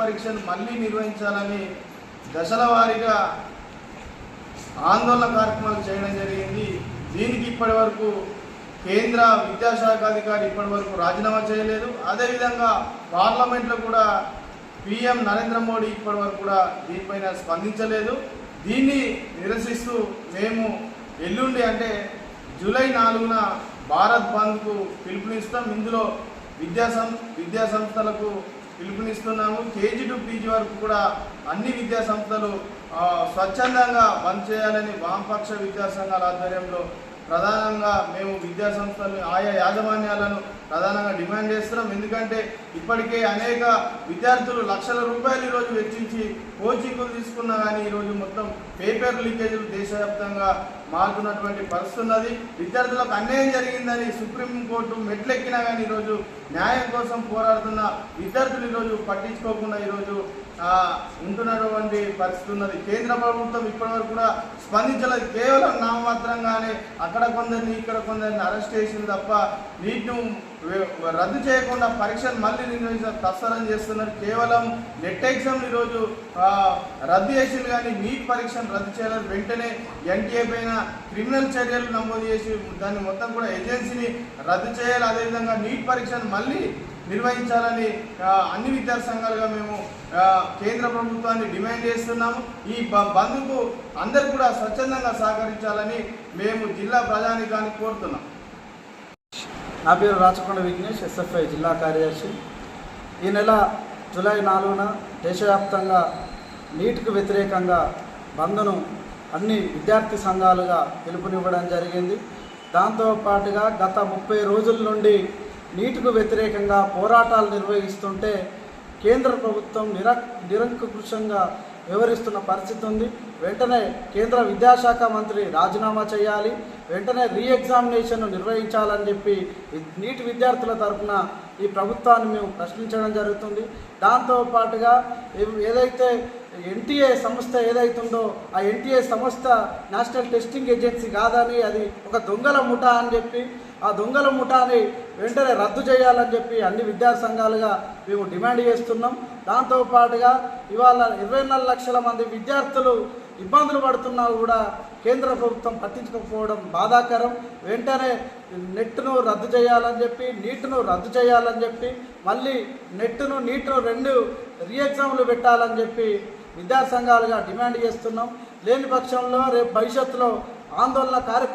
పరీక్షను మళ్ళీ నిర్వహించాలని దశల వారీగా ఆందోళన కార్యక్రమాలు చేయడం జరిగింది. దీనికి ఇప్పటివరకు కేంద్ర విద్యాశాఖ అధికారి ఇప్పటివరకు రాజీనామా చేయలేదు. అదేవిధంగా పార్లమెంట్లో కూడా PM నరేంద్ర మోడీ ఇప్పటివరకు కూడా దీనిపైన స్పందించలేదు. దీన్ని నిరసిస్తూ మేము ఎల్లుండి అంటే జూలై 4న భారత్ బంద్కు పిలుపునిస్తాం. ఇందులో విద్యా సంస్థలకు పిలుపునిస్తున్నాము. KG to PG వరకు కూడా అన్ని విద్యా సంస్థలు స్వచ్ఛందంగా బంద్ చేయాలని వామపక్ష విద్యా సంఘాల ఆధ్వర్యంలో ప్రధానంగా మేము విద్యా సంస్థలు ఆయా యాజమాన్యాలను ప్రధానంగా డిమాండ్ చేస్తున్నాం. ఎందుకంటే ఇప్పటికే అనేక విద్యార్థులు లక్షల రూపాయలు ఈరోజు వెచ్చించి కోచింగ్లు తీసుకున్నా కానీ ఈరోజు మొత్తం పేపర్ లీకేజీలు దేశవ్యాప్తంగా మారుతున్నటువంటి పరిస్థితి ఉన్నది. విద్యార్థులకు అన్యాయం జరిగిందని సుప్రీంకోర్టు మెట్లెక్కినా కానీ ఈరోజు న్యాయం కోసం పోరాడుతున్న విద్యార్థులు ఈరోజు పట్టించుకోకుండా ఈరోజు ఉంటున్నటువంటి పరిస్థితి ఉన్నది. కేంద్ర ప్రభుత్వం ఇప్పటివరకు కూడా స్పందించలేదు. కేవలం నామమాత్రంగానే అక్కడ కొందరిని ఇక్కడ కొందరిని అరెస్ట్ చేసింది తప్ప నీట్ను రద్దు చేయకుండా పరీక్షలు మళ్ళీ తత్సరం చేస్తున్నారు. కేవలం నెట్ ఎగ్జామ్ ఈరోజు రద్దు చేసింది కానీ నీట్ పరీక్షను రద్దు చేయలేదు. వెంటనే NTA పైన క్రిమినల్ చర్యలు నమోదు చేసి దాన్ని మొత్తం కూడా ఏజెన్సీని రద్దు చేయాలి. అదేవిధంగా నీట్ పరీక్షను మళ్ళీ నిర్వహించాలని అన్ని విద్యా సంఘాలుగా మేము కేంద్ర ప్రభుత్వాన్ని డిమాండ్ చేస్తున్నాము. ఈ బంద్కు అందరూ కూడా స్వచ్ఛందంగా సహకరించాలని మేము జిల్లా ప్రజానీకాన్ని కోరుతున్నాం. నా పేరు రాచకొండ విఘ్నేష్, SFI జిల్లా కార్యదర్శి. ఈ నెల జూలై 4న దేశవ్యాప్తంగా నీట్కు వ్యతిరేకంగా బంద్ను అన్ని విద్యార్థి సంఘాలుగా పిలుపునివ్వడం జరిగింది. దాంతోపాటుగా గత 30 రోజుల నుండి నీట్కు వ్యతిరేకంగా పోరాటాలు నిర్వహిస్తుంటే కేంద్ర ప్రభుత్వం నిరంకుశంగా వ్యవహరిస్తున్న పరిస్థితి ఉంది. వెంటనే కేంద్ర విద్యాశాఖ మంత్రి రాజీనామా చేయాలి, వెంటనే రీఎగ్జామినేషన్ నిర్వహించాలని చెప్పి నీట్ విద్యార్థుల తరఫున ఈ ప్రభుత్వాన్ని మేము ప్రశ్నించడం జరుగుతుంది. దాంతోపాటుగా ఏదైతే NTA సంస్థ ఏదైతుందో ఆ NTA సంస్థ నేషనల్ టెస్టింగ్ ఏజెన్సీ కాదని అది ఒక దొంగల ముఠా అని చెప్పి ఆ దొంగల ముఠాని వెంటనే రద్దు చేయాలని చెప్పి అన్ని విద్యా సంఘాలుగా మేము డిమాండ్ చేస్తున్నాం. దాంతోపాటుగా ఇవాళ 24 లక్షల మంది విద్యార్థులు ఇబ్బందులు పడుతున్నా కూడా కేంద్ర ప్రభుత్వం పట్టించుకోకపోవడం బాధాకరం. వెంటనే నెట్ను రద్దు చేయాలని చెప్పి నీట్ను రద్దు చేయాలని చెప్పి మళ్ళీ నెట్ను నీట్ను 2 రీఎగ్జామ్లు పెట్టాలని చెప్పి విద్యా సంఘాలుగా డిమాండ్ చేస్తున్నాం. లేని పక్షంలో రేపు భవిష్యత్తులో ఆందోళన కార్యక్రమం